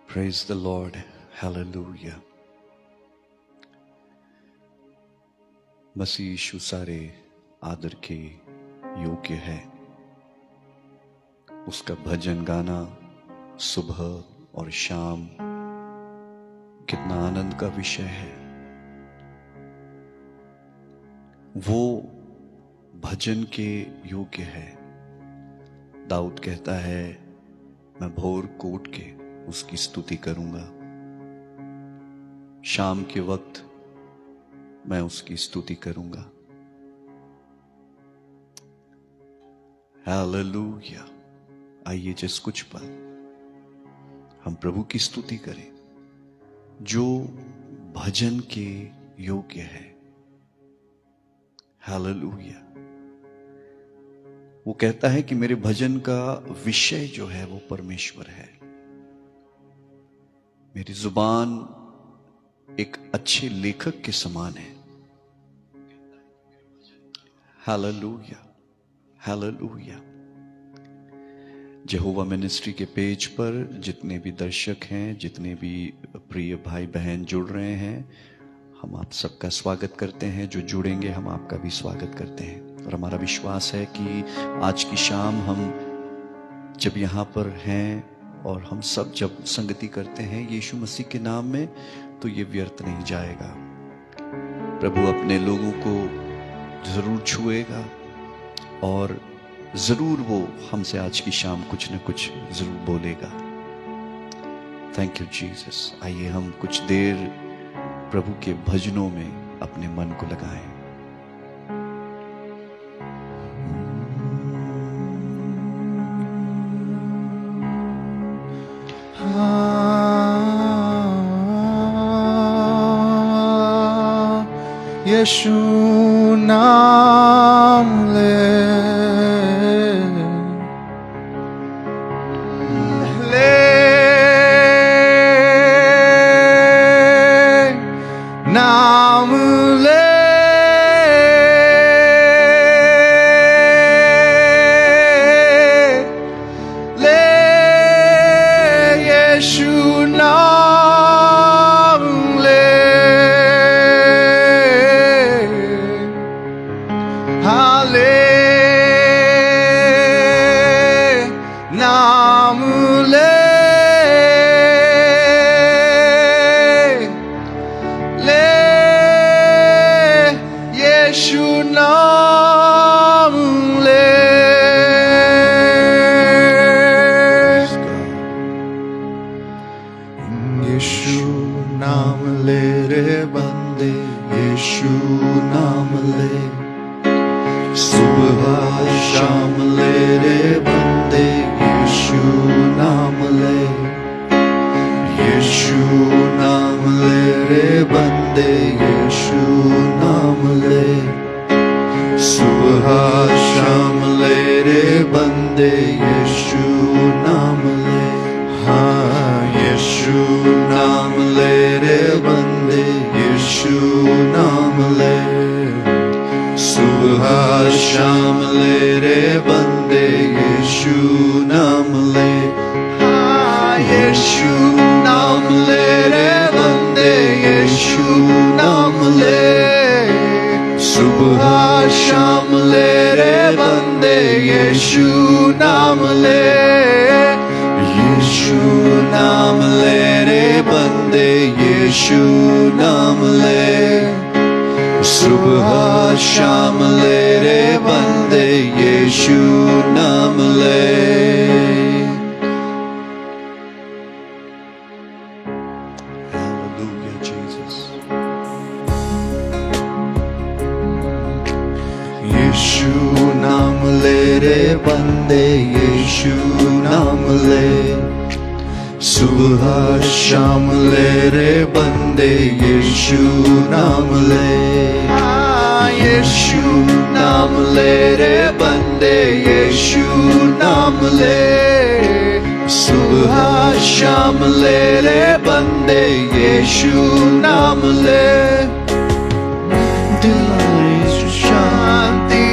Praise the Lord. Hallelujah. मसीह यीशु सारे आदर के योग्य है। उसका भजन गाना सुबह और शाम कितना आनंद का विषय है। वो भजन के योग्य है। दाऊद कहता है, मैं भोर को उठ के उसकी स्तुति करूंगा, शाम के वक्त मैं उसकी स्तुति करूंगा। हालेलुया। आइए जिस कुछ पल हम प्रभु की स्तुति करें जो भजन के योग्य है। हालेलुया। वो कहता है कि मेरे भजन का विषय जो है वो परमेश्वर है। मेरी जुबान एक अच्छे लेखक के समान है। Hallelujah, hallelujah. यहोवा मिनिस्ट्री के पेज पर जितने भी दर्शक हैं, जितने भी प्रिय भाई बहन जुड़ रहे हैं, हम आप सबका स्वागत करते हैं। जो जुड़ेंगे हम आपका भी स्वागत करते हैं। और हमारा विश्वास है कि आज की शाम हम जब यहाँ पर हैं और हम सब जब संगति करते हैं यीशु मसीह के नाम में, तो ये व्यर्थ नहीं जाएगा। प्रभु अपने लोगों को जरूर छुएगा और जरूर वो हमसे आज की शाम कुछ न कुछ जरूर बोलेगा। Thank you Jesus. आइए हम कुछ देर प्रभु के भजनों में अपने मन को लगाएं। यीशु नाम ले नाम ले यीशु नाम ले नाम ले यीशु नाम ले। यीशु नाम ले रे बंदे, यीशु नाम ले। सुबह शाम ले रे बंदे, यीशु नाम ले। यीशु नाम ले रे बंदे, यीशु नाम ले। सुबह शाम ले रे बंदे, यीशु नाम ले। हाँ, यीशु नाम ले रे बंदे, यीशु नाम ले। सुबह शाम ले रे बंदे, यीशु नाम ले। हाँ, यीशु नाम ले रे बंदे, यीशु नाम ले। सुबह शाम ले रे बंदे, यीशु नाम ले। यीशु नाम ले रे बंदे, यीशु नाम ले। सुबह शाम ले रे बंदे, यीशु नाम ले। Hallelujah, Jesus. यीशु नाम ले रे बंदे, यीशु नाम ले। सुबह शाम ले रे बंदे, यीशु नाम ले। यीशु नाम ले रे बंदे, यीशु नाम ले। सुबह शाम ले रे बंदे, यीशु नाम ले। दिलाए जो शांति,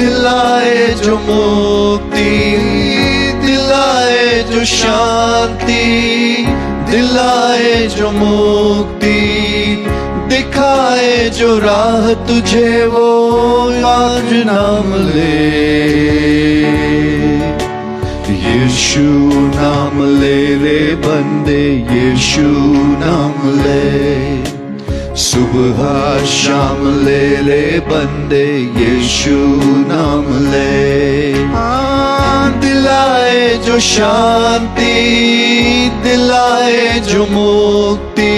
दिलाए जो मुक्ति, दिलाए जो शांति, दिलाए जो मुक्ति, दिखाए जो राह तुझे, वो आज नाम ले। यीशु नाम ले रे बंदे, यीशु नाम ले। सुबह शाम ले रे बंदे, यीशु नाम ले। दिलाए जो शांति, दिलाए जो मुक्ति,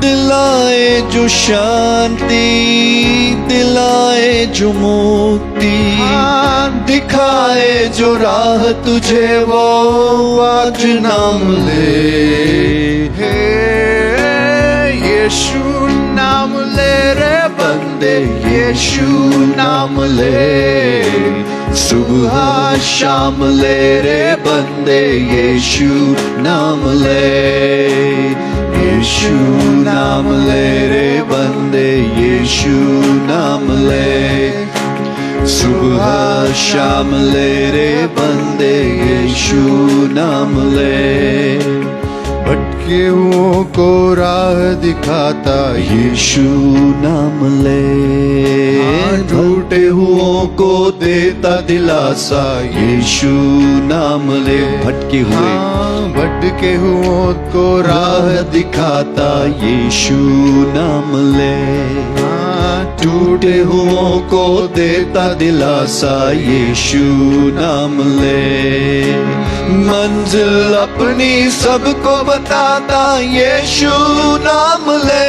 दिलाए जो शांति, दिलाए जो मुक्ति, दिखाए जो राह तुझे, वो आज नाम ले। यीशु नाम ले रे बंदे, यीशु नाम ले। सुबह शाम ले रे बंदे, यीशु नाम ले। यीशु नाम ले रे बंदे, यीशु नाम ले। सुबह शाम ले रे बंदे, यीशु नाम ले। भटके हुओं को राह दिखाता, यीशु नाम ले। टूटे हुओं को देता दिलासा, यीशु नाम ले। भटके हुओं को राह दिखाता, यीशु नाम ले। टूटे हुओं को देता दिलासा, यीशु नाम ले। मंजिल अपनी सबको बताता, यीशु नाम ले।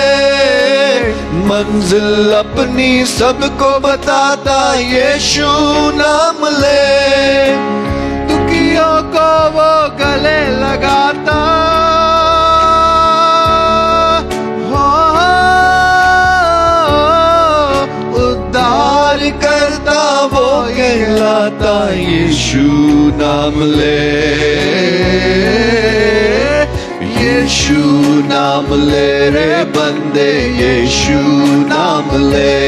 मंजिल अपनी सबको बताता, यीशु नाम ले। दुखियों को वो गले लगाता, उद्धार करता वो कहलाता, यीशु नाम ले। यीशु नाम ले रे बंदे, यीशु नाम ले।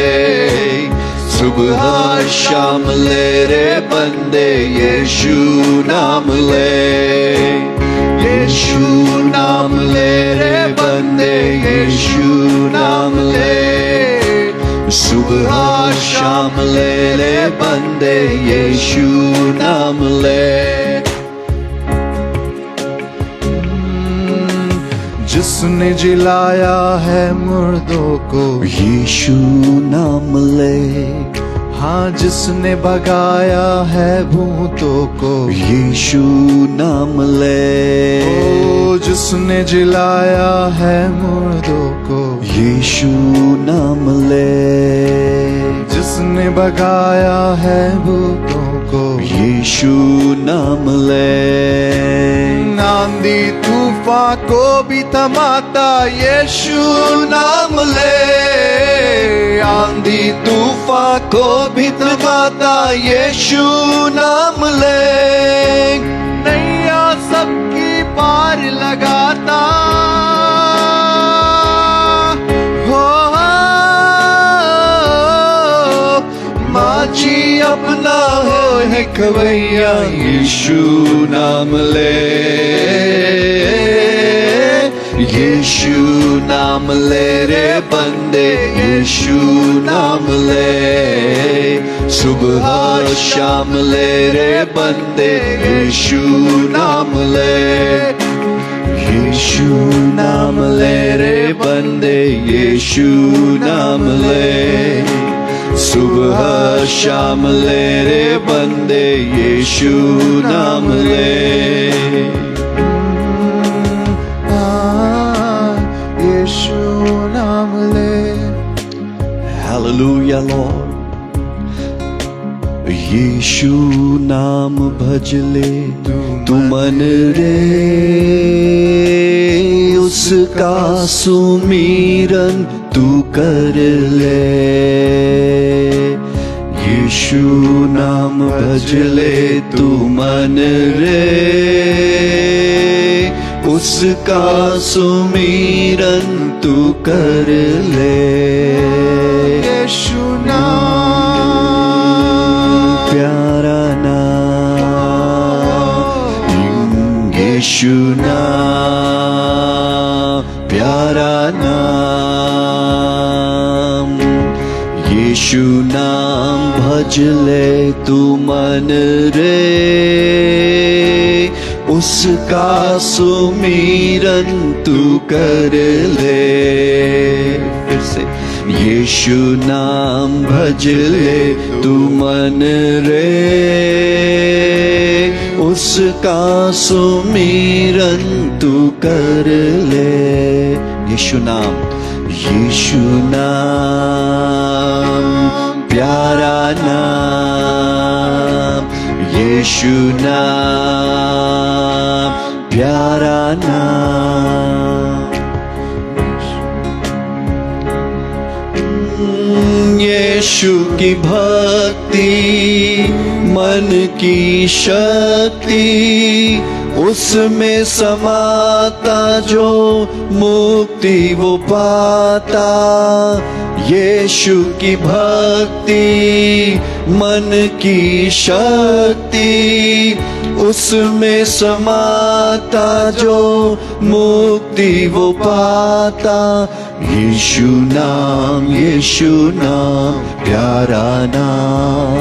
सुबह शाम ले रे बंदे, यीशु नाम ले। यीशु नाम ले रे बंदे, यीशु नाम ले। सुबह शाम ले रे बंदे, यीशु नाम ले। जिसने जिलाया है मुर्दों को, यीशु नाम ले। हाँ, जिसने भगाया है भूतों को, यीशु नाम ले। ओ जिसने जिलाया है मुर्दों को, यीशु नाम ले। जिसने भगाया है भूतों को, यीशु नाम ले। आंधी तूफान को भी थमाता, यीशु नाम ले। आंधी तूफान को भी थमाता, यीशु नाम ले। नैया सबकी पार लगाता, हो माझी अपना हो है खवैया, यीशु नाम ले। यीशु नाम ले रे बंदे, यीशु नाम ले। सुबह शाम ले रे बंदे, यीशु नाम ले। यीशु नाम ले रे बंदे, यीशु नाम ले। सुबह शाम ले रे बंदे, यीशु नाम ले। यीशु नाम ले। Hallelujah, Lord. यीशु नाम भज ले तू मन रे, उसका सुमीरन तू कर ले। यीशु नाम भज ले तू मन रे, उसका सुमीरन तू कर ले। यीशु नाम प्यारा नाम, यीशु नाम प्यारा नाम, यीशु नाम भज ले तू मन रे, उसका सुमिरन तू कर ले। फिर से यीशु नाम भज ले तू मन रे, उसका सुमिरन तू कर ले। यीशु नाम प्यारा नाम, यीशु नाम प्यारा नाम। यीशु की भक्ति मन की शक्ति, उसमें समाता जो मुक्ति वो पाता। यीशु की भक्ति मन की शक्ति, उसमें समाता जो मुक्ति वो पाता। यीशु नाम प्यारा नाम,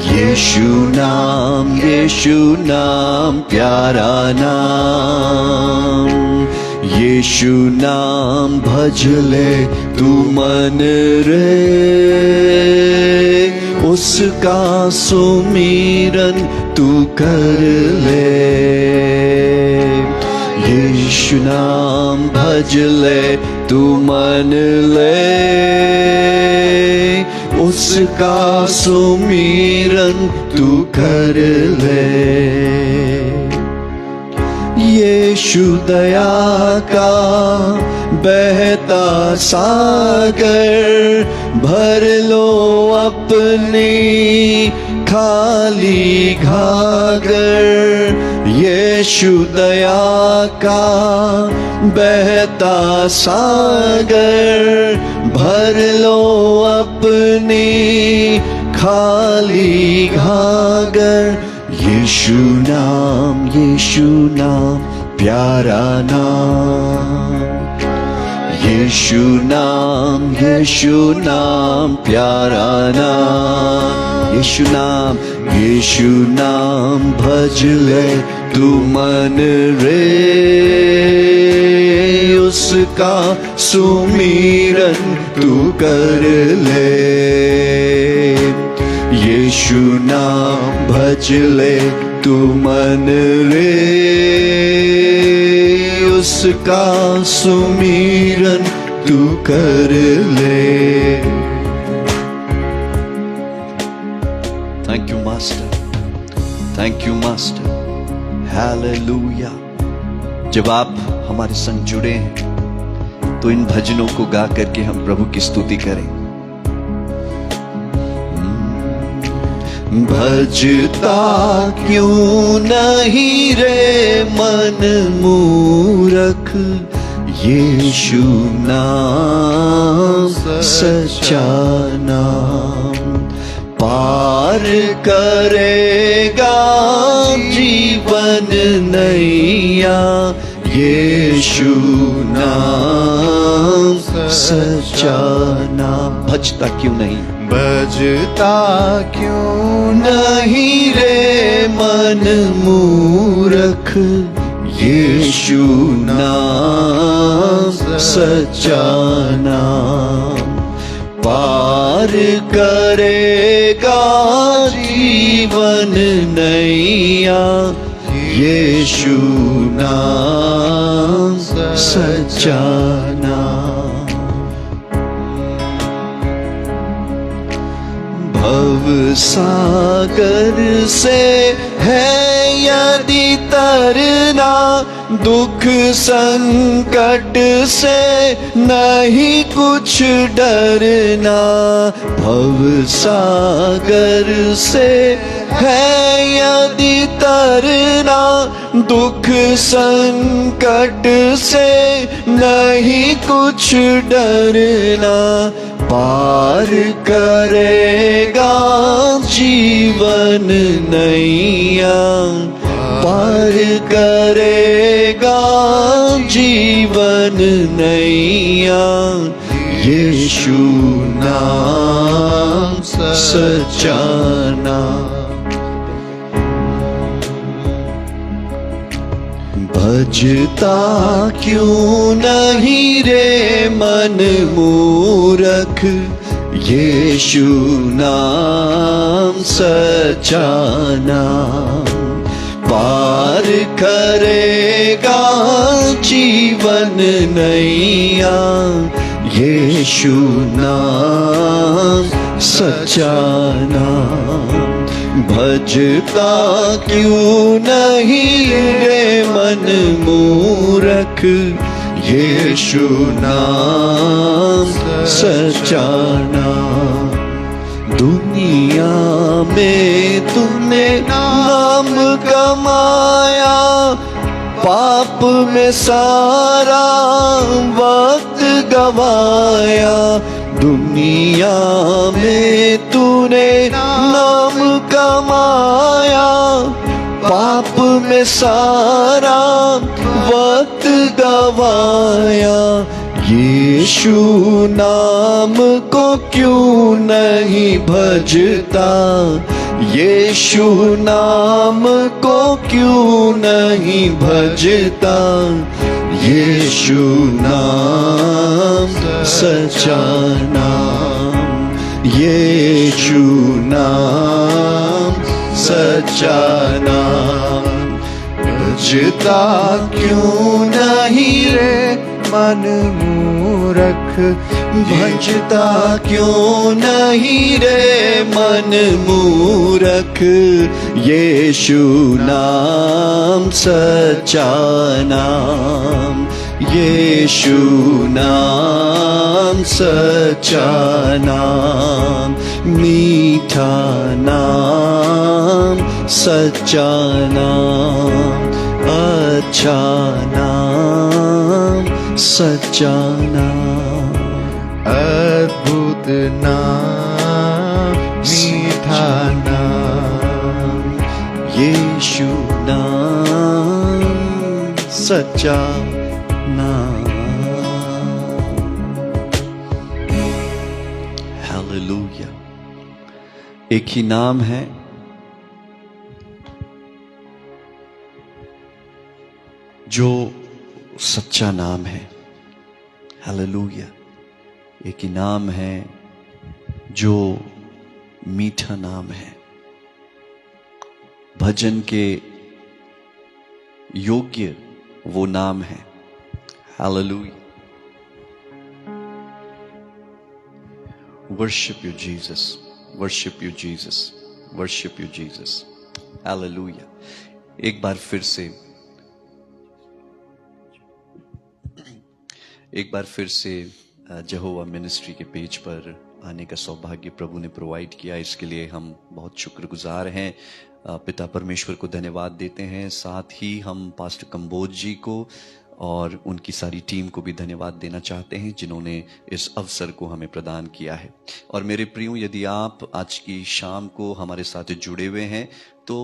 यीशु नाम प्यारा नाम, यीशु नाम भज ले तू मन रे, उसका सुमिरन तू कर ले। यीशु नाम भज ले तू मन ले, उसका सुमिरन तू कर ले। यीशु दया का बहता सागर, भर लो अपनी खाली घागर। यीशु दया का बहता सागर, भर लो अपनी खाली घागर। यीशु नाम प्यारा नाम, यीशु नाम प्यारा नाम, यीशु नाम भज ले तू मन रे, उसका सुमिरन तू कर ले। यीशु नाम भज ले तू मन रे, उसका सुमिरन तू कर ले। Thank you master, thank you master, hallelujah. जब आप हमारे संग जुड़े हैं तो इन भजनों को गा करके हम प्रभु की स्तुति करें। भजता क्यों नहीं रे मन मूरख, यीशु नाम सच्चा नाम, पार करेगा जीवन नैया। यीशु नाम सच्चा नाम। भजता क्यों नहीं, भजता क्यों नहीं रे मन मूरख, यीशु नाम सच्चा नाम, पार करेगा जीवन नैया। यीशु नाम सच्चा नाम। भव सागर से है यदि तरना, दुख संकट से नहीं कुछ डरना। भव सागर से है यदि तरना, दुख संकट से नहीं कुछ डरना। पार करेगा जीवन नैया। पार करेगा जीवन नैया, यीशु नाम सच्चा नाम। भजता क्यों नहीं रे मन मूरख, यीशु नाम सच्चा नाम। पार करेगा जीवन नैया, यीशु नाम सच्चा नाम। भजता क्यों नहीं रे मन मूरख, यीशु नाम सच्चा नाम। दुनिया में तुमने नाम कमाया, पाप में सारा वक्त गवाया। दुनिया में तूने नाम कमाया, पाप में सारा वक्त गवाया। यीशु नाम को क्यों नहीं भजता, यीशु नाम को क्यों नहीं भजता। यीशु नाम सच्चा नाम, यीशु नाम सच्चा नाम। भजता क्यों नहीं रे मन मूरख, भजता क्यों नहीं रे मन मूरख। यीशु नाम सच्चा नाम, यीशु नाम सच्चा नाम। मीठा नाम सच्चा नाम, अच्छा नाम सच्चा नाम। अद्भुत नाम, मीठा नाम, यीशु नाम सच्चा नाम। हालेलुया। एक ही नाम है जो सच्चा नाम है। हालेलुया। एक ही नाम है जो मीठा नाम है, भजन के योग्य वो नाम है। Hallelujah. Worship you Jesus, worship you Jesus, worship you Jesus. Hallelujah. एक बार फिर से यहोवा मिनिस्ट्री के पेज पर आने का सौभाग्य प्रभु ने प्रोवाइड किया। इसके लिए हम बहुत शुक्रगुजार हैं। पिता परमेश्वर को धन्यवाद देते हैं। साथ ही हम पास्टर कंबोज जी को और उनकी सारी टीम को भी धन्यवाद देना चाहते हैं जिन्होंने इस अवसर को हमें प्रदान किया है। और मेरे प्रियो, यदि आप आज की शाम को हमारे साथ जुड़े हुए हैं तो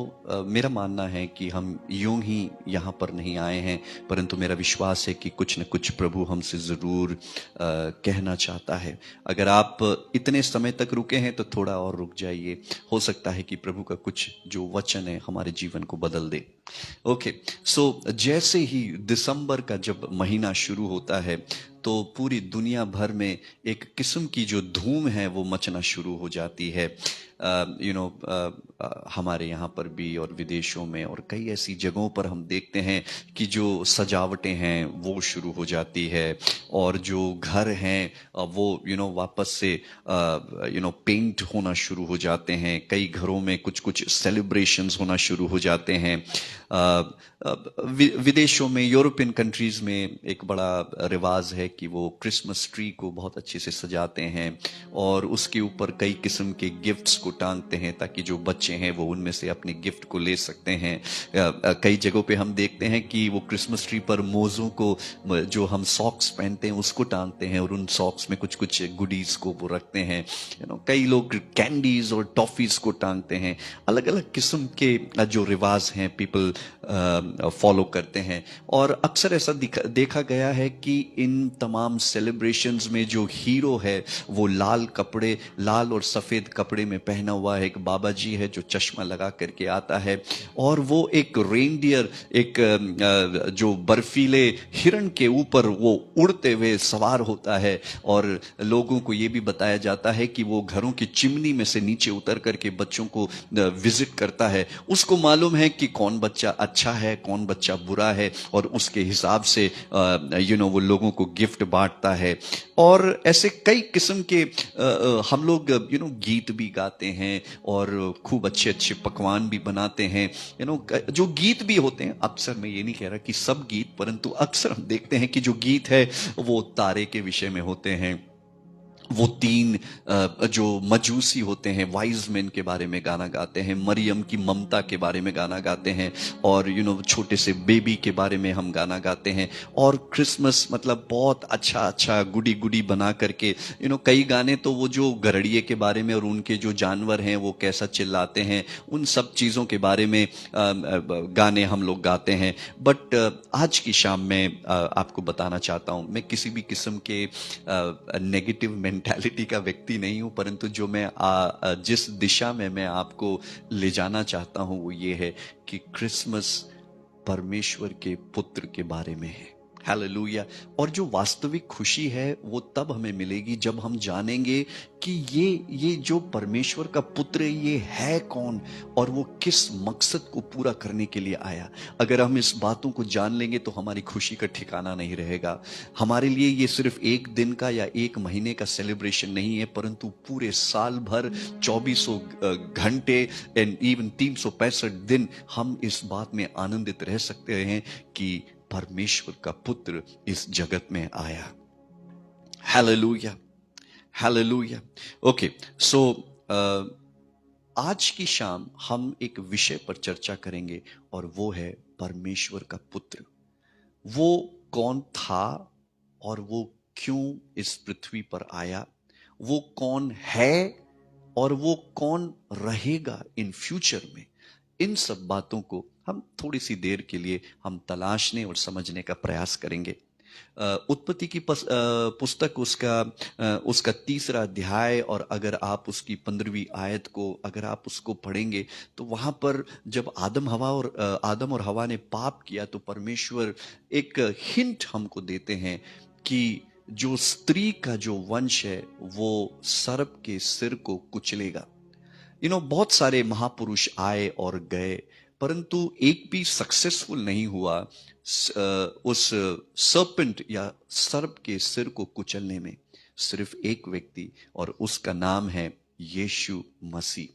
मेरा मानना है कि हम यूं ही यहाँ पर नहीं आए हैं, परंतु मेरा विश्वास है कि कुछ न कुछ प्रभु हमसे ज़रूर कहना चाहता है। अगर आप इतने समय तक रुके हैं तो थोड़ा और रुक जाइए। हो सकता है कि प्रभु का कुछ जो वचन है हमारे जीवन को बदल दे। ओके, सो जैसे ही दिसंबर का जब महीना शुरू होता है तो पूरी दुनिया भर में एक किस्म की जो धूम है वो मचना शुरू हो जाती है। हमारे यहाँ पर भी और विदेशों में और कई ऐसी जगहों पर हम देखते हैं कि जो सजावटें हैं वो शुरू हो जाती है और जो घर हैं वो वापस से पेंट होना शुरू हो जाते हैं। कई घरों में कुछ सेलिब्रेशंस होना शुरू हो जाते हैं। विदेशों में, यूरोपियन कंट्रीज में एक बड़ा रिवाज है कि वो क्रिसमस ट्री को बहुत अच्छे से सजाते हैं और उसके ऊपर कई किस्म के गिफ्ट्स को टांगते हैं ताकि जो बच्चे हैं वो उनमें से अपने गिफ्ट को ले सकते हैं। कई जगहों पे हम देखते हैं कि वो क्रिसमस ट्री पर मोजों को, जो हम सॉक्स पहनते हैं उसको टांगते हैं और उन सॉक्स में कुछ कुछ गुडीज को वो रखते हैं। कई लोग कैंडीज और टॉफीज को टांगते हैं। अलग अलग किस्म के जो रिवाज हैं पीपल फॉलो करते हैं। और अक्सर ऐसा देखा गया है कि इन तमाम सेलिब्रेशंस में जो हीरो है वो लाल कपड़े, लाल और सफेद कपड़े में पहना हुआ है। एक बाबा जी है जो चश्मा लगा करके आता है और वो एक रेनडियर, एक जो बर्फीले हिरण के ऊपर वो उड़ते हुए सवार होता है। और लोगों को ये भी बताया जाता है कि वो घरों की चिमनी में से नीचे उतर करके बच्चों को विजिट करता है। उसको मालूम है कि कौन बच्चा अच्छा है, कौन बच्चा बुरा है, और उसके हिसाब से वो लोगों को गिफ्ट बांटता है। और ऐसे कई किस्म के हम लोग गीत भी गाते हैं और खूब अच्छे अच्छे पकवान भी बनाते हैं। जो गीत भी होते हैं, अक्सर मैं ये नहीं कह रहा कि सब गीत, परंतु अक्सर हम देखते हैं कि जो गीत है वो तारे के विषय में होते हैं। वो तीन जो मजूसी होते हैं, वाइज मैन के बारे में गाना गाते हैं, मरियम की ममता के बारे में गाना गाते हैं, और छोटे से बेबी के बारे में हम गाना गाते हैं। और क्रिसमस मतलब बहुत अच्छा अच्छा गुडी गुडी बना करके कई गाने तो वो जो गरड़िए के बारे में और उनके जो जानवर हैं वो कैसा चिल्लाते हैं, उन सब चीज़ों के बारे में गाने हम लोग गाते हैं। बट आज की शाम में आपको बताना चाहता हूँ, मैं किसी भी किस्म के नेगेटिव मेंटालिटी का व्यक्ति नहीं हूं, परंतु जो मैं जिस दिशा में मैं आपको ले जाना चाहता हूं वो ये है कि क्रिसमस परमेश्वर के पुत्र के बारे में है। हालेलुया। और जो वास्तविक खुशी है वो तब हमें मिलेगी जब हम जानेंगे कि ये जो परमेश्वर का पुत्र है ये है कौन और वो किस मकसद को पूरा करने के लिए आया। अगर हम इस बातों को जान लेंगे तो हमारी खुशी का ठिकाना नहीं रहेगा। हमारे लिए ये सिर्फ एक दिन का या एक महीने का सेलिब्रेशन नहीं है, परंतु पूरे साल भर 2400 घंटे एंड इवन 365 दिन हम इस बात में आनंदित रह सकते हैं कि परमेश्वर का पुत्र इस जगत में आया। Hallelujah, hallelujah. ओके, सो आज की शाम हम एक विषय पर चर्चा करेंगे और वो है परमेश्वर का पुत्र। वो कौन था और वो क्यों इस पृथ्वी पर आया, वो कौन है और वो कौन रहेगा इन फ्यूचर में। इन सब बातों को हम थोड़ी सी देर के लिए हम तलाशने और समझने का प्रयास करेंगे। उत्पत्ति की पुस्तक उसका 3रा अध्याय, और अगर आप उसकी 15वीं आयत को अगर आप उसको पढ़ेंगे तो वहां पर जब आदम और हवा ने पाप किया तो परमेश्वर एक हिंट हमको देते हैं कि जो स्त्री का जो वंश है वो सर्प के सिर को कुचलेगा। बहुत सारे महापुरुष आए और गए, परंतु एक भी सक्सेसफुल नहीं हुआ उस सर्पेंट या सर्प के सिर को कुचलने में। सिर्फ एक व्यक्ति, और उसका नाम है यीशु मसीह।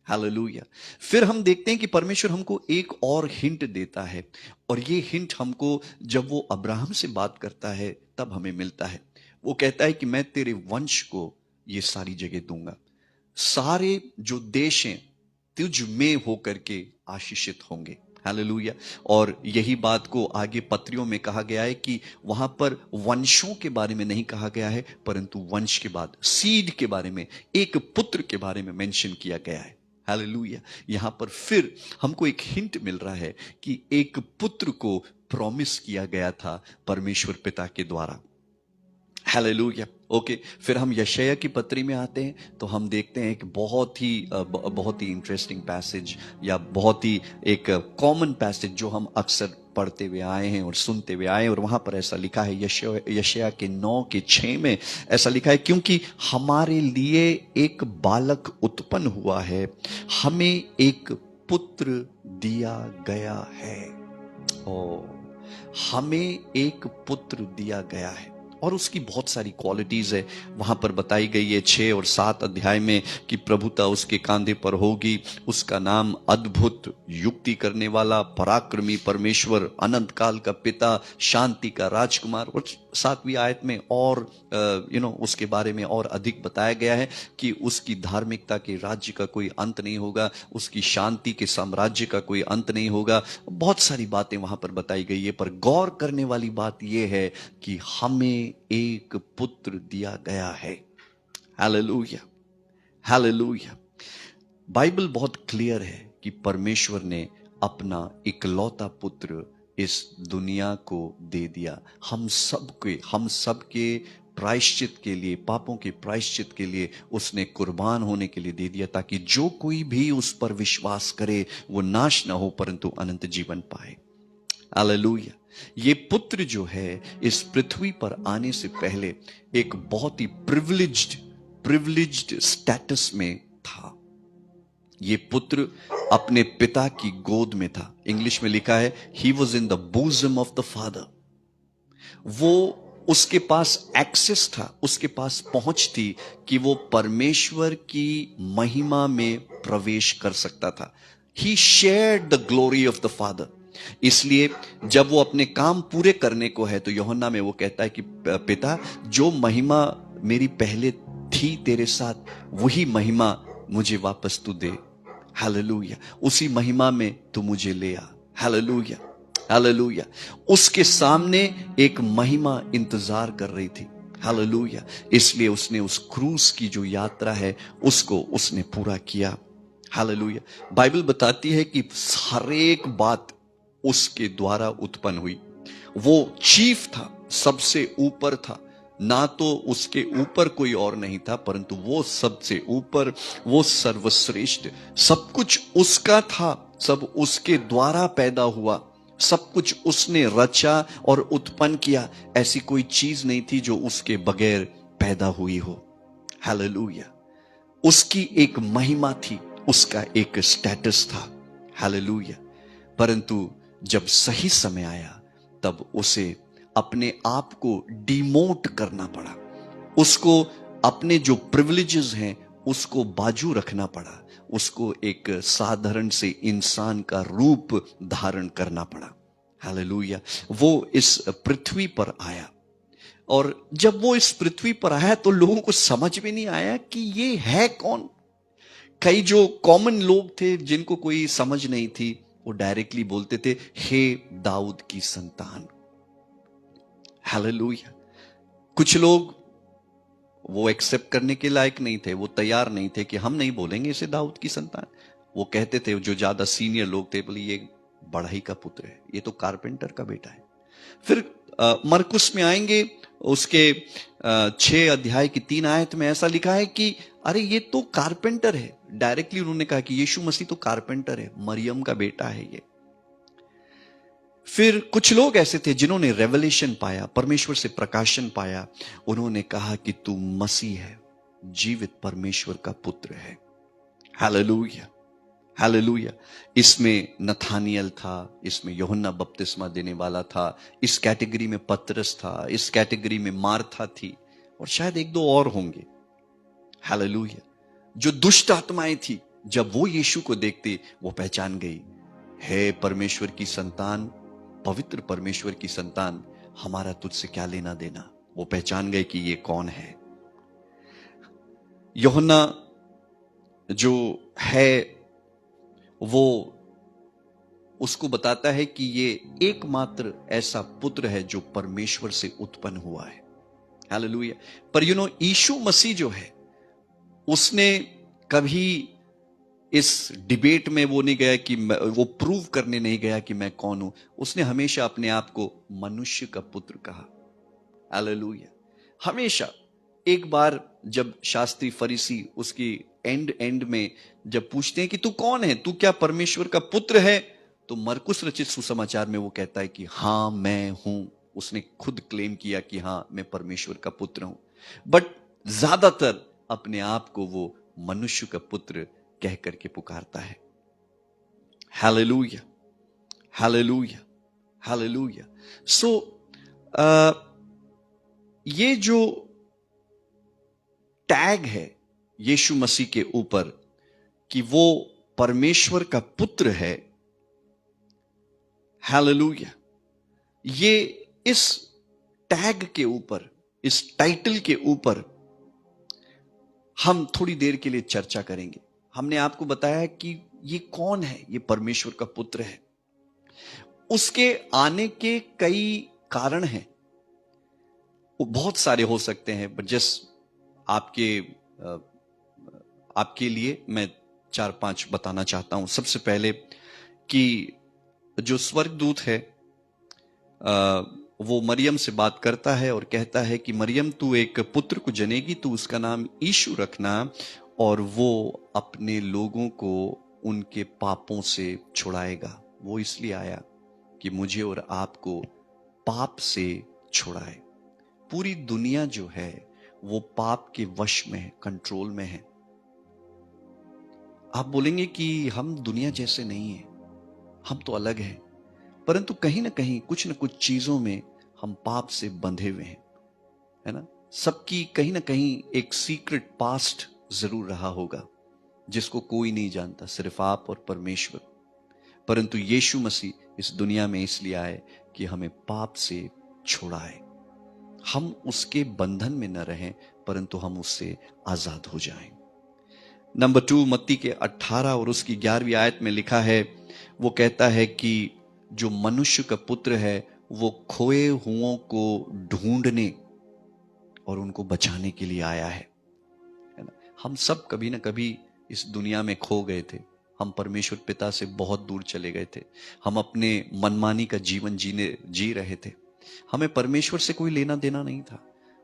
हालेलुया। फिर हम देखते हैं कि परमेश्वर हमको एक और हिंट देता है, और ये हिंट हमको जब वो अब्राहम से बात करता है तब हमें मिलता है। वो कहता है कि मैं तेरे वंश को ये सारी जगह दूंगा, सारे जो देश हैं तुझ में होकर के आशीषित होंगे। हालेलुया। और यही बात को आगे पत्रियों में कहा गया है कि वहां पर वंशों के बारे में नहीं कहा गया है, परंतु वंश के बाद सीड के बारे में, एक पुत्र के बारे में मेंशन किया गया है। हालेलुया। यहां पर फिर हमको एक हिंट मिल रहा है कि एक पुत्र को प्रॉमिस किया गया था परमेश्वर पिता के द्वारा। हालेलुया। ओके, फिर हम यशायाह की पत्री में आते हैं तो हम देखते हैं एक बहुत ही इंटरेस्टिंग पैसेज, या बहुत ही एक कॉमन पैसेज जो हम अक्सर पढ़ते हुए आए हैं और सुनते हुए आए हैं। और वहां पर ऐसा लिखा है यशायाह के 9:6 में ऐसा लिखा है, क्योंकि हमारे लिए एक बालक उत्पन्न हुआ है, हमें एक पुत्र दिया गया है। ओ, हमें एक पुत्र दिया गया है। और उसकी बहुत सारी क्वालिटीज है, वहां पर बताई गई है 6 और 7 अध्याय में कि प्रभुता उसके कांधे पर होगी, उसका नाम अद्भुत, युक्ति करने वाला, पराक्रमी परमेश्वर, अनंत काल का पिता, शांति का राजकुमार। और 7वीं आयत में और उसके बारे में और अधिक बताया गया है कि उसकी धार्मिकता के राज्य का कोई अंत नहीं होगा, उसकी शांति के साम्राज्य का कोई अंत नहीं होगा। बहुत सारी बातें वहां पर बताई गई है, पर गौर करने वाली बात यह है कि हमें एक पुत्र दिया गया है। Hallelujah, hallelujah. बाइबल बहुत क्लियर है कि परमेश्वर ने अपना इकलौता पुत्र इस दुनिया को दे दिया, हम सबके प्रायश्चित के लिए, पापों के प्रायश्चित के लिए उसने कुर्बान होने के लिए दे दिया, ताकि जो कोई भी उस पर विश्वास करे वो नाश ना हो परंतु अनंत जीवन पाए। हालेलुया। ये पुत्र जो है इस पृथ्वी पर आने से पहले एक बहुत ही प्रिविलेज्ड स्टेटस में था। ये पुत्र अपने पिता की गोद में था। इंग्लिश में लिखा है he was in the bosom of the father. वो, उसके पास एक्सेस था, उसके पास पहुंच थी कि वो परमेश्वर की महिमा में प्रवेश कर सकता था। He shared the glory of the father. इसलिए जब वो अपने काम पूरे करने को है तो यूहन्ना में वो कहता है कि पिता, जो महिमा मेरी पहले थी तेरे साथ, वही महिमा मुझे वापस तू दे। हालेलुया। उसी महिमा में तू मुझे ले आ। Hallelujah, hallelujah. उसके सामने एक महिमा इंतजार कर रही थी। हालेलुया। इसलिए उसने उस क्रूस की जो यात्रा है उसको उसने पूरा किया। हालेलुया। बाइबल बताती है कि हर एक बात उसके द्वारा उत्पन्न हुई। वो चीफ था, सबसे ऊपर था, ना तो उसके ऊपर कोई और नहीं था, परंतु वो सबसे ऊपर, वो सर्वश्रेष्ठ, सब कुछ उसका था, सब उसके द्वारा पैदा हुआ, सब कुछ उसने रचा और उत्पन्न किया। ऐसी कोई चीज नहीं थी जो उसके बगैर पैदा हुई हो। हालेलुया। उसकी एक महिमा थी, उसका एक स्टेटस था। हालेलुया। परंतु जब सही समय आया तब उसे अपने आप को डिमोट करना पड़ा, उसको अपने जो प्रिविलेजेस हैं उसको बाजू रखना पड़ा, उसको एक साधारण से इंसान का रूप धारण करना पड़ा। हालेलुया। वो इस पृथ्वी पर आया, और जब वो इस पृथ्वी पर आया तो लोगों को समझ में नहीं आया कि ये है कौन। कई जो कॉमन लोग थे जिनको कोई समझ नहीं थी, वो डायरेक्टली बोलते थे, हे दाऊद की संतान। हालेलुया। कुछ लोग वो एक्सेप्ट करने के लायक नहीं थे, वो तैयार नहीं थे कि हम नहीं बोलेंगे इसे दाऊद की संतान। वो कहते थे, जो ज्यादा सीनियर लोग थे, बोले ये बढ़ई का पुत्र है, ये तो कारपेंटर का बेटा है। फिर मरकुस में आएंगे, उसके 6 अध्याय की 3 आयत में ऐसा लिखा है कि अरे ये तो कारपेंटर है। डायरेक्टली उन्होंने कहा कि यीशु मसीह तो कारपेंटर है, मरियम का बेटा है ये। फिर कुछ लोग ऐसे थे जिन्होंने रेवलेशन पाया, परमेश्वर से प्रकाशन पाया, उन्होंने कहा कि तू मसीह है, जीवित परमेश्वर का पुत्र है। Hallelujah, hallelujah. इसमें नथानियल था, इसमें यूहन्ना बपतिस्मा देने वाला था, इस कैटेगरी में पतरस था, इस कैटेगरी में मार्था थी, और शायद 1-2 और होंगे। हालेलुया। जो दुष्ट आत्माएं थी, जब वो यीशु को देखते वो पहचान गई, हे परमेश्वर की संतान, पवित्र परमेश्वर की संतान, हमारा तुझसे क्या लेना देना। वो पहचान गए कि ये कौन है। यूहन्ना जो है वो उसको बताता है कि ये एकमात्र ऐसा पुत्र है जो परमेश्वर से उत्पन्न हुआ है। हालेलुया। पर यीशु मसीह जो है, उसने कभी इस डिबेट में वो नहीं गया कि वो प्रूव करने नहीं गया कि मैं कौन हूं। उसने हमेशा अपने आप को मनुष्य का पुत्र कहा। हालेलुया। हमेशा। एक बार जब शास्त्री फरीसी उसकी एंड में जब पूछते हैं कि तू कौन है, तू क्या परमेश्वर का पुत्र है, तो मरकुस रचित सुसमाचार में वो कहता है कि हां मैं हूं। उसने खुद क्लेम किया कि हां मैं परमेश्वर का पुत्र हूं, बट ज्यादातर अपने आप को वो मनुष्य का पुत्र कह करके पुकारता है। Hallelujah, hallelujah, hallelujah. सो ये जो टैग है यीशु मसीह के ऊपर कि वो परमेश्वर का पुत्र है, हालेलुया, ये इस टैग के ऊपर, इस टाइटल के ऊपर हम थोड़ी देर के लिए चर्चा करेंगे। हमने आपको बताया कि ये कौन है, ये परमेश्वर का पुत्र है। उसके आने के कई कारण हैं, वो बहुत सारे हो सकते हैं, बट जस्ट आपके लिए मैं 4-5 बताना चाहता हूं। सबसे पहले कि जो स्वर्गदूत है वो मरियम से बात करता है और कहता है कि मरियम, तू एक पुत्र को जनेगी, तू उसका नाम यीशु रखना, और वो अपने लोगों को उनके पापों से छुड़ाएगा। वो इसलिए आया कि मुझे और आपको पाप से छुड़ाए। पूरी दुनिया जो है वो पाप के वश में है, कंट्रोल में है। आप बोलेंगे कि हम दुनिया जैसे नहीं हैं, हम तो अलग हैं, परंतु कहीं ना कहीं कुछ न कुछ चीजों में हम पाप से बंधे हुए हैं, है ना। सबकी कहीं ना कहीं एक सीक्रेट पास्ट जरूर रहा होगा जिसको कोई नहीं जानता, सिर्फ आप और परमेश्वर। परंतु यीशु मसीह इस दुनिया में इसलिए आए कि हमें पाप से छुड़ाए, हम उसके बंधन में न रहें, परंतु हम उससे आजाद हो जाएं। नंबर 2, मत्ती के 18 और उसकी 11वीं आयत में लिखा है, वो कहता है कि जो मनुष्य का पुत्र है वो खोए हुओं को ढूंढने और उनको बचाने के लिए आया है ना। हम सब कभी ना कभी इस दुनिया में खो गए थे, हम परमेश्वर पिता से बहुत दूर चले गए थे, हम अपने मनमानी का जीवन जी रहे थे, हमें परमेश्वर से कोई लेना देना नहीं था।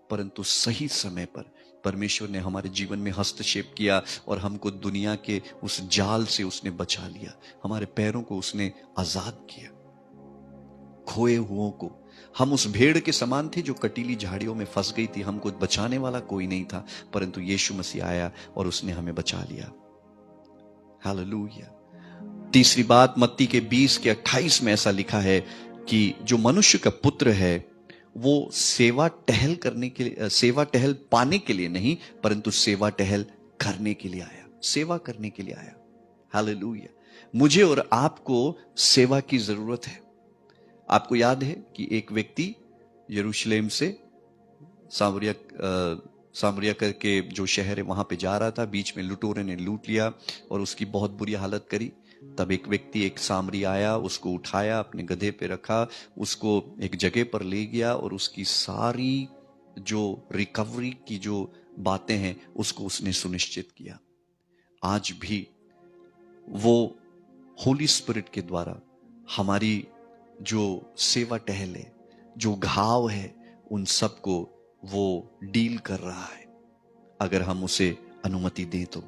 परंतु सही समय पर परमेश्वर ने हमारे जीवन में हस्तक्षेप किया और हमको दुनिया के उस जाल से उसने बचा लिया, हमारे पैरों को उसने आजाद किया। खोए हुओं को, हम उस भेड़ के समान थे जो कटीली झाड़ियों में फंस गई थी, हमको बचाने वाला कोई नहीं था, परंतु यीशु मसीह आया और उसने हमें बचा लिया। हालेलुया। तीसरी बात, मत्ती के 20 के 28 में ऐसा लिखा है कि जो मनुष्य का पुत्र है वो सेवा टहल पाने के लिए नहीं, परंतु सेवा टहल करने के लिए आया, सेवा करने के लिए आया। हालेलुया। मुझे और आपको सेवा की जरूरत है। आपको याद है कि एक व्यक्ति यरूशलेम से सामरिया करके जो शहर है वहां पे जा रहा था, बीच में लुटेरों ने लूट लिया और उसकी बहुत बुरी हालत करी। तब एक व्यक्ति, एक सामरी आया, उसको उठाया, अपने गधे पे रखा, उसको एक जगह पर ले गया और उसकी सारी जो रिकवरी की जो बातें हैं उसको उसने सुनिश्चित किया। आज भी वो होली स्पिरिट के द्वारा हमारी जो सेवा टहल है, जो घाव है, उन सबको वो डील कर रहा है, अगर हम उसे अनुमति दें तो।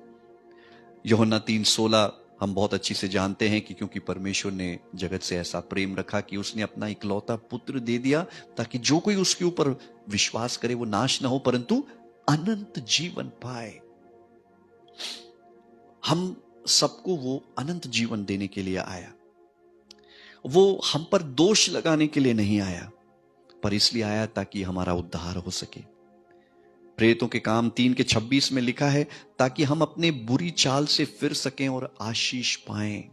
यूहन्ना 3:16 हम बहुत अच्छी से जानते हैं कि क्योंकि परमेश्वर ने जगत से ऐसा प्रेम रखा कि उसने अपना इकलौता पुत्र दे दिया, ताकि जो कोई उसके ऊपर विश्वास करे वो नाश ना हो परंतु अनंत जीवन पाए। हम सबको वो अनंत जीवन देने के लिए आया। वो हम पर दोष लगाने के लिए नहीं आया, पर इसलिए आया ताकि हमारा उद्धार हो सके। प्रेरितों के काम 3:26 में लिखा है, ताकि हम अपने बुरी चाल से फिर सकें और आशीष पाएं।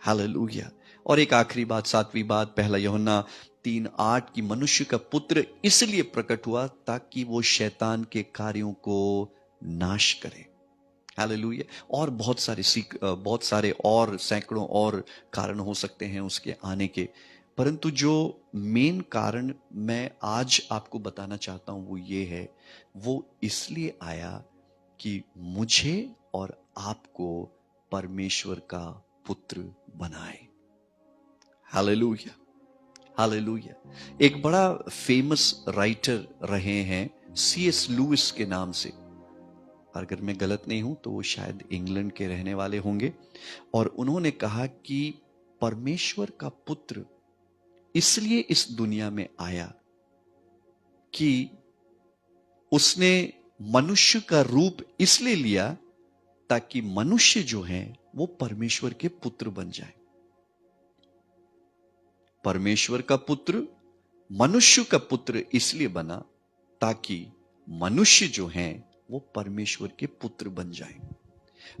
हालेलुया। और एक आखिरी बात, 7वीं बात, पहला यूहन्ना 3:8 की मनुष्य का पुत्र इसलिए प्रकट हुआ ताकि वो शैतान के कार्यों को नाश करे। हालेलुया। और बहुत सारे और सैकड़ों और कारण हो सकते हैं उसके आने के, परंतु जो मेन कारण मैं आज आपको बताना चाहता हूं वो ये है, वो इसलिए आया कि मुझे और आपको परमेश्वर का पुत्र बनाए। Hallelujah, hallelujah. एक बड़ा फेमस राइटर रहे हैं C.S. लुइस के नाम से, अगर मैं गलत नहीं हूं तो वो शायद इंग्लैंड के रहने वाले होंगे, और उन्होंने कहा कि परमेश्वर का पुत्र इसलिए इस दुनिया में आया कि उसने मनुष्य का रूप इसलिए लिया ताकि मनुष्य जो हैं वो परमेश्वर के पुत्र बन जाए। परमेश्वर का पुत्र मनुष्य का पुत्र इसलिए बना ताकि मनुष्य जो हैं वो परमेश्वर के पुत्र बन जाएं।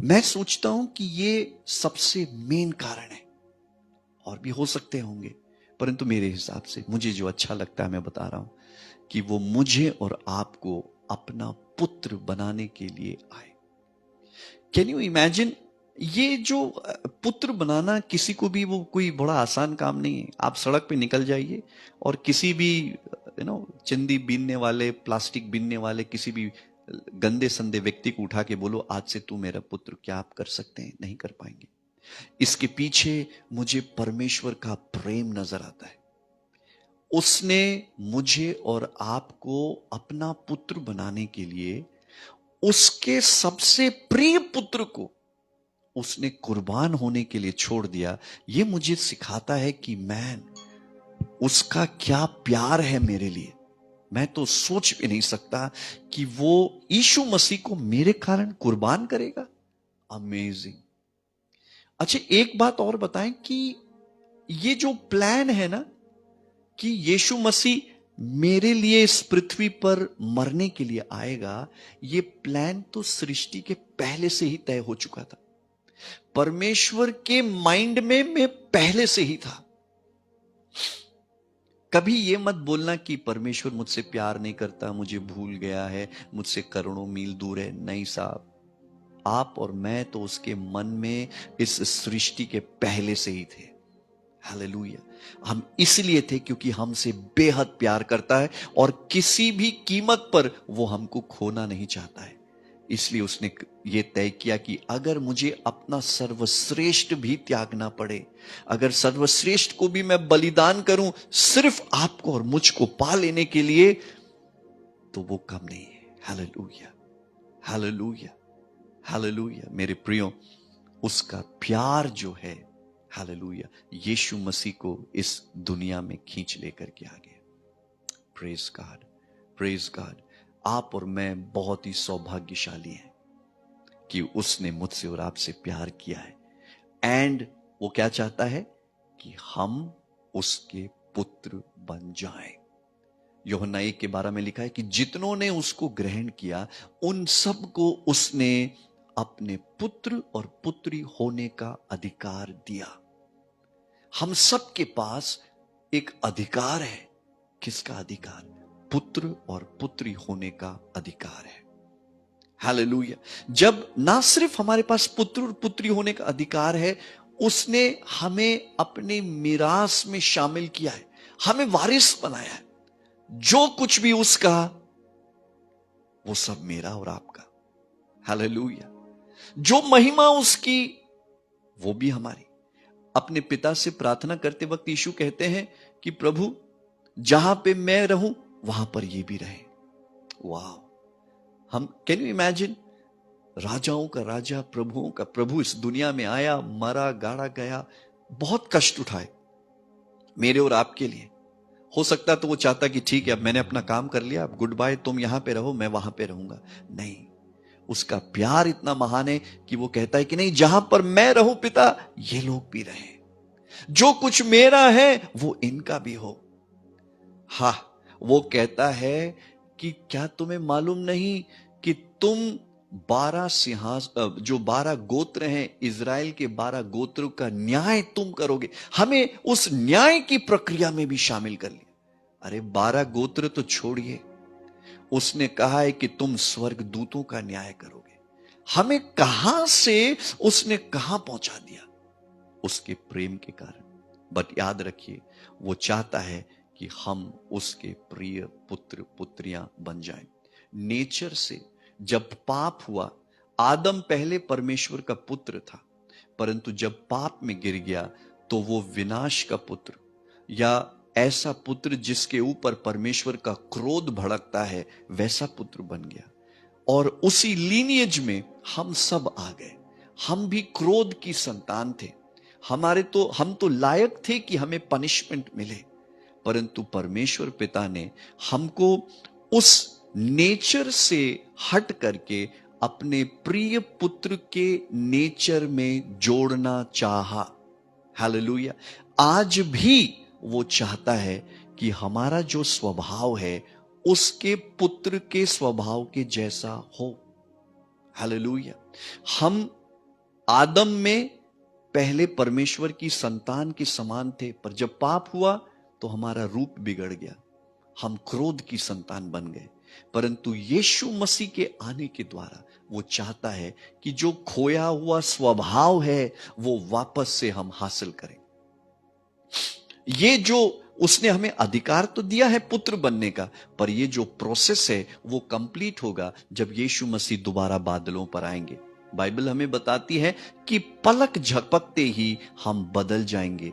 मैं सोचता हूं कि ये सबसे मेन कारण है, और भी हो सकते होंगे, परंतु मेरे हिसाब से मुझे जो अच्छा लगता है मैं बता रहा हूं कि वो मुझे और आपको अपना पुत्र बनाने के लिए आए। Can you imagine? ये जो पुत्र बनाना किसी को भी वो कोई बड़ा आसान काम नहीं है। आप सड़क पे निकल जाइए और किसी भी चिंदी बीनने वाले, प्लास्टिक बीनने वाले किसी भी गंदे संदे व्यक्ति को उठा के बोलो आज से तू मेरा पुत्र, क्या आप कर सकते हैं? नहीं कर पाएंगे। इसके पीछे मुझे परमेश्वर का प्रेम नजर आता है। उसने मुझे और आपको अपना पुत्र बनाने के लिए उसके सबसे प्रिय पुत्र को उसने कुर्बान होने के लिए छोड़ दिया। यह मुझे सिखाता है कि मैन, उसका क्या प्यार है मेरे लिए। मैं तो सोच भी नहीं सकता कि वो यीशु मसीह को मेरे कारण कुर्बान करेगा। अमेजिंग। अच्छा, एक बात और बताएं कि ये जो प्लान है ना कि यीशु मसीह मेरे लिए इस पृथ्वी पर मरने के लिए आएगा, ये प्लान तो सृष्टि के पहले से ही तय हो चुका था। परमेश्वर के माइंड में मैं पहले से ही था। कभी यह मत बोलना कि परमेश्वर मुझसे प्यार नहीं करता, मुझे भूल गया है, मुझसे करोड़ों मील दूर है। नहीं साहब, आप और मैं तो उसके मन में इस सृष्टि के पहले से ही थे। हालेलुया। हम इसलिए थे क्योंकि हमसे बेहद प्यार करता है और किसी भी कीमत पर वो हमको खोना नहीं चाहता है। इसलिए उसने ये तय किया कि अगर मुझे अपना सर्वश्रेष्ठ भी त्यागना पड़े, अगर सर्वश्रेष्ठ को भी मैं बलिदान करूं सिर्फ आपको और मुझको पा लेने के लिए, तो वो कम नहीं है। Hallelujah, hallelujah, hallelujah. मेरे प्रियो, उसका प्यार जो है, हालेलुया, यीशु मसीह को इस दुनिया में खींच लेकर के आ गया। Praise God, praise God. आप और मैं बहुत ही सौभाग्यशाली हैं कि उसने मुझसे और आपसे प्यार किया है। एंड वो क्या चाहता है कि हम उसके पुत्र बन जाएं। यूहन्ना 1:12 में लिखा है कि जितनों ने उसको ग्रहण किया उन सबको उसने अपने पुत्र और पुत्री होने का अधिकार दिया। हम सबके पास एक अधिकार है। किसका अधिकार? पुत्र और पुत्री होने का अधिकार है। हालेलुया। जब ना सिर्फ हमारे पास पुत्र और पुत्री होने का अधिकार है, उसने हमें अपने मिरास में शामिल किया है, हमें वारिस बनाया है। जो कुछ भी उसका, वो सब मेरा और आपका। हालेलुया। जो महिमा उसकी, वो भी हमारी। अपने पिता से प्रार्थना करते वक्त यीशु कहते हैं कि प्रभु, जहां पे मैं रहूं वहां पर ये भी रहे। वाह! हम, कैन यू इमेजिन? राजाओं का राजा, प्रभुओं का प्रभु इस दुनिया में आया, मरा, गाड़ा गया, बहुत कष्ट उठाए मेरे और आपके लिए। हो सकता तो वो चाहता कि ठीक है, अब मैंने अपना काम कर लिया, अब गुड बाय, तुम यहां पे रहो, मैं वहां पे रहूंगा। नहीं, उसका प्यार इतना महान है कि वो कहता है कि नहीं, जहां पर मैं रहूं पिता, ये लोग भी रहे। जो कुछ मेरा है वो इनका भी हो। हा, वो कहता है कि क्या तुम्हें मालूम नहीं कि तुम 12 सिंहासन, जो 12 गोत्र हैं, इजराइल के 12 गोत्रों का न्याय तुम करोगे। हमें उस न्याय की प्रक्रिया में भी शामिल कर लिया। अरे 12 गोत्र तो छोड़िए, उसने कहा है कि तुम स्वर्ग दूतों का न्याय करोगे। हमें कहां से उसने कहां पहुंचा दिया? उसके प्रेम के कारण। बट याद रखिए, वो चाहता है कि हम उसके प्रिय पुत्र पुत्रियां बन जाएं। नेचर से जब पाप हुआ, आदम पहले परमेश्वर का पुत्र था, परंतु जब पाप में गिर गया तो वो विनाश का पुत्र, या ऐसा पुत्र जिसके ऊपर परमेश्वर का क्रोध भड़कता है, वैसा पुत्र बन गया। और उसी लीनियज में हम सब आ गए। हम भी क्रोध की संतान थे। हम तो लायक थे कि हमें पनिशमेंट मिले, परंतु परमेश्वर पिता ने हमको उस नेचर से हट करके अपने प्रिय पुत्र के नेचर में जोड़ना चाहा। हालेलुया। आज भी वो चाहता है कि हमारा जो स्वभाव है उसके पुत्र के स्वभाव के जैसा हो। हालेलुया। हम आदम में पहले परमेश्वर की संतान के समान थे, पर जब पाप हुआ तो हमारा रूप बिगड़ गया, हम क्रोध की संतान बन गए। परंतु यीशु मसीह के आने के द्वारा वो चाहता है कि जो खोया हुआ स्वभाव है वो वापस से हम हासिल करें। ये जो उसने हमें अधिकार तो दिया है पुत्र बनने का, पर ये जो प्रोसेस है वो कंप्लीट होगा जब यीशु मसीह दोबारा बादलों पर आएंगे। बाइबल हमें बताती है कि पलक झपकते ही हम बदल जाएंगे,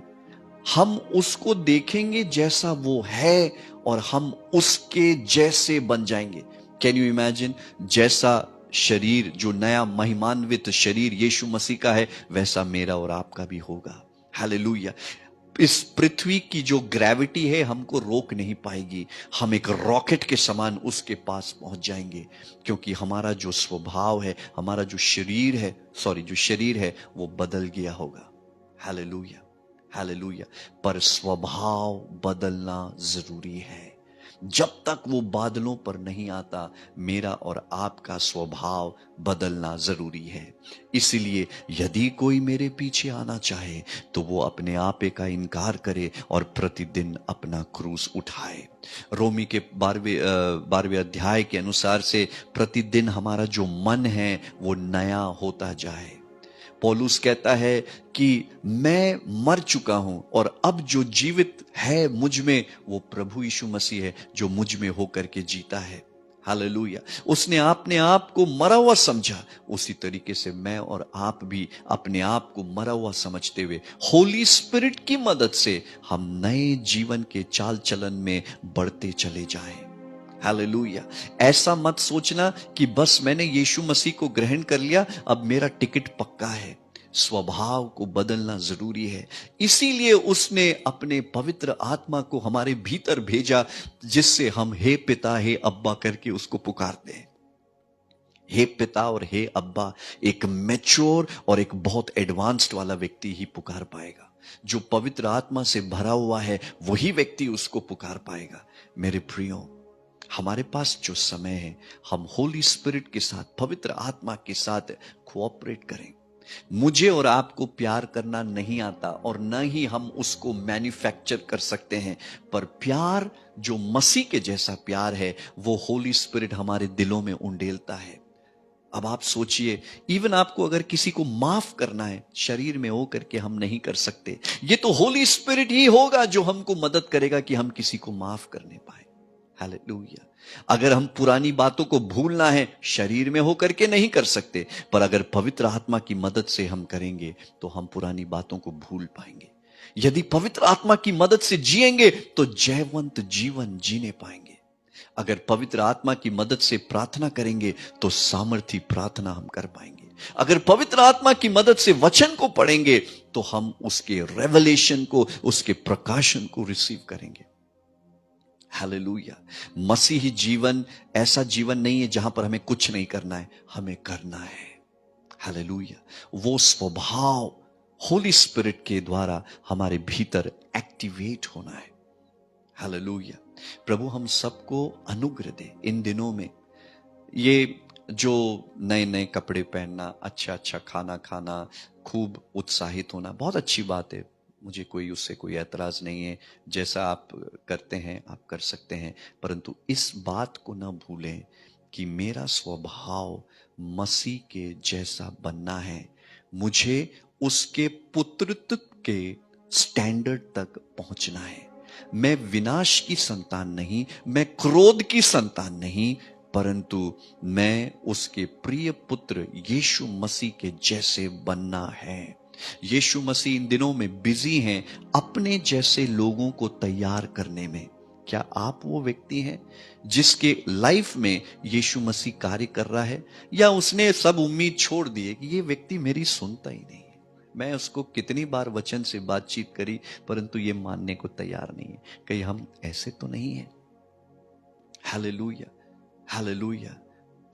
हम उसको देखेंगे जैसा वो है और हम उसके जैसे बन जाएंगे। कैन यू इमेजिन, जैसा शरीर, जो नया महिमान्वित शरीर यीशु मसीह का है, वैसा मेरा और आपका भी होगा। हालेलुया। इस पृथ्वी की जो ग्रेविटी है हमको रोक नहीं पाएगी, हम एक रॉकेट के समान उसके पास पहुंच जाएंगे, क्योंकि हमारा जो स्वभाव है, हमारा जो शरीर है वो बदल गया होगा। Hallelujah, hallelujah. पर स्वभाव बदलना जरूरी है। जब तक वो बादलों पर नहीं आता, मेरा और आपका स्वभाव बदलना जरूरी है। इसलिए यदि कोई मेरे पीछे आना चाहे तो वो अपने आपे का इनकार करे और प्रतिदिन अपना क्रूस उठाए। रोमी के 12वें अध्याय के अनुसार से प्रतिदिन हमारा जो मन है वो नया होता जाए। पौलुस कहता है कि मैं मर चुका हूं और अब जो जीवित है मुझ में वो प्रभु यीशु मसीह है, जो मुझ में होकर के जीता है। हालेलुया। उसने अपने आप को मरा हुआ समझा, उसी तरीके से मैं और आप भी अपने आप को मरा हुआ समझते हुए होली स्पिरिट की मदद से हम नए जीवन के चाल चलन में बढ़ते चले जाएं। हालेलुया। ऐसा मत सोचना कि बस मैंने यीशु मसीह को ग्रहण कर लिया, अब मेरा टिकट पक्का है। स्वभाव को बदलना जरूरी है। इसीलिए उसने अपने पवित्र आत्मा को हमारे भीतर भेजा, जिससे हम हे पिता, हे अब्बा करके उसको पुकारते हैं। हे पिता और हे अब्बा एक मैच्योर और एक बहुत एडवांस्ड वाला व्यक्ति ही पुकार पाएगा। जो पवित्र आत्मा से भरा हुआ है वही व्यक्ति उसको पुकार पाएगा। मेरे प्रियो, हमारे पास जो समय है, हम होली स्पिरिट के साथ, पवित्र आत्मा के साथ कोऑपरेट करें। मुझे और आपको प्यार करना नहीं आता और न ही हम उसको मैन्युफैक्चर कर सकते हैं, पर प्यार जो मसीह के जैसा प्यार है वो होली स्पिरिट हमारे दिलों में उंडेलता है। अब आप सोचिए, इवन आपको अगर किसी को माफ करना है, शरीर में हो करके हम नहीं कर सकते, ये तो होली स्पिरिट ही होगा जो हमको मदद करेगा कि हम किसी को माफ करने पाए। हालेलुया। अगर हम पुरानी बातों को भूलना है, शरीर में होकर के नहीं कर सकते, पर अगर पवित्र आत्मा की मदद से हम करेंगे तो हम पुरानी बातों को भूल पाएंगे। यदि पवित्र आत्मा की मदद से जिएंगे तो जयवंत जीवन जीने पाएंगे। अगर पवित्र आत्मा की मदद से प्रार्थना करेंगे तो सामर्थी प्रार्थना हम कर पाएंगे। अगर पवित्र आत्मा की मदद से वचन को पढ़ेंगे तो हम उसके रेवलेशन को, उसके प्रकाशन को रिसीव करेंगे। हालेलुया। मसीही जीवन ऐसा जीवन नहीं है जहां पर हमें कुछ नहीं करना है, हमें करना है। हालेलुया। वो स्वभाव होली स्पिरिट के द्वारा हमारे भीतर एक्टिवेट होना है। हालेलुया। प्रभु हम सबको अनुग्रह दे इन दिनों में। ये जो नए नए कपड़े पहनना, अच्छा अच्छा खाना खाना, खूब उत्साहित होना, बहुत अच्छी बात है, मुझे उससे कोई ऐतराज नहीं है। जैसा आप करते हैं आप कर सकते हैं, परंतु इस बात को ना भूलें कि मेरा स्वभाव मसीह के जैसा बनना है। मुझे उसके पुत्रत्व के स्टैंडर्ड तक पहुंचना है। मैं विनाश की संतान नहीं, मैं क्रोध की संतान नहीं, परंतु मैं उसके प्रिय पुत्र यीशु मसीह के जैसे बनना है। यीशु मसीह इन दिनों में बिजी हैं अपने जैसे लोगों को तैयार करने में। क्या आप वो व्यक्ति हैं जिसके लाइफ में यीशु मसीह कार्य कर रहा है, या उसने सब उम्मीद छोड़ दी है कि ये व्यक्ति मेरी सुनता ही नहीं है, मैं उसको कितनी बार वचन से बातचीत करी परंतु ये मानने को तैयार नहीं है। कहीं हम ऐसे तो नहीं है? Hallelujah, hallelujah.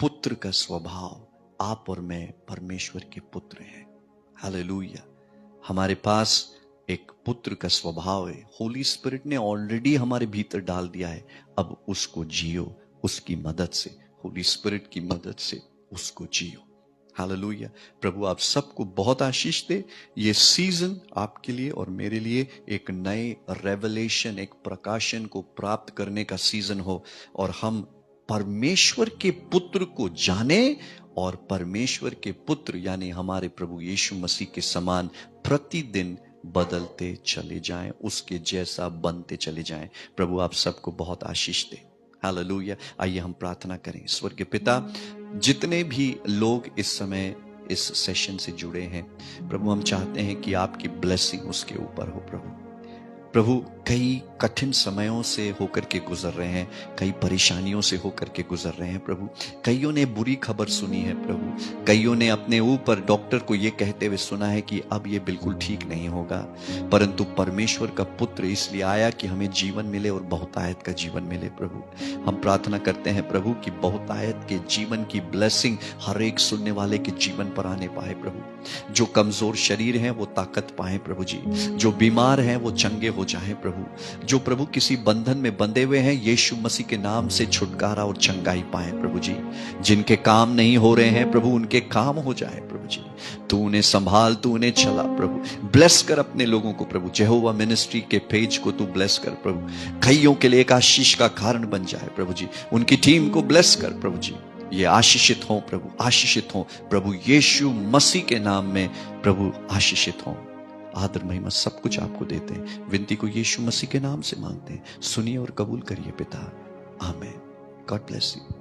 पुत्र का स्वभाव, आप और मैं परमेश्वर के पुत्र हैं। हालेलुया। हमारे पास एक पुत्र का स्वभाव है, होली स्पिरिट ने ऑलरेडी हमारे भीतर डाल दिया है। अब उसको जियो, उसकी मदद से, होली स्पिरिट की मदद से उसको जियो। हालेलुया। प्रभु आप सबको बहुत आशीष दे। ये सीजन आपके लिए और मेरे लिए एक नए रेवलेशन, एक प्रकाशन को प्राप्त करने का सीजन हो, और हम परमेश्वर के पुत्र को जाने और परमेश्वर के पुत्र यानी हमारे प्रभु यीशु मसीह के समान प्रतिदिन बदलते चले जाएं, उसके जैसा बनते चले जाएं। प्रभु आप सबको बहुत आशीष दे। हालेलुया। आइए हम प्रार्थना करें। स्वर्गीय पिता, जितने भी लोग इस समय इस सेशन से जुड़े हैं प्रभु, हम चाहते हैं कि आपकी ब्लेसिंग उसके ऊपर हो। प्रभु कई कठिन समयों से होकर के गुजर रहे हैं, कई परेशानियों से होकर के गुजर रहे हैं प्रभु। कईयों ने बुरी खबर सुनी है प्रभु, कईयों ने अपने ऊपर डॉक्टर को ये कहते हुए सुना है कि अब ये बिल्कुल ठीक नहीं होगा, परंतु परमेश्वर का पुत्र इसलिए आया कि हमें जीवन मिले और बहुतायत का जीवन मिले। प्रभु हम प्रार्थना करते हैं प्रभु कि बहुतायत के जीवन की ब्लेसिंग हर एक सुनने वाले के जीवन पर आने पाए प्रभु। जो कमजोर शरीर हैं वो ताकत पाए प्रभु जी, जो बीमार हैं वो चंगे हो जाए प्रभु, जो प्रभु किसी बंधन में बंधे हुए हैं यीशु मसीह के नाम से छुटकारा और चंगाई पाए प्रभु जी। जिनके काम नहीं हो रहे हैं प्रभु उनके काम हो जाए प्रभु जी। तू उन्हें संभाल, तू उन्हें चला प्रभु। ब्लेस कर अपने लोगों को प्रभु। यहोवा मिनिस्ट्री के पेज को तू ब्लेस कर प्रभु, कईयों के लिए एक आशीष का कारण बन जाए प्रभु जी। उनकी टीम को ब्लेस कर प्रभु जी। ये आशीषित हो प्रभु, आशीषित हो प्रभु, यीशु मसीह के नाम में प्रभु आशीषित हो। आदर महिमा सब कुछ आपको देते हैं, विनती को यीशु मसीह के नाम से मांगते हैं। सुनिए और कबूल करिए पिता, आमीन। God bless you.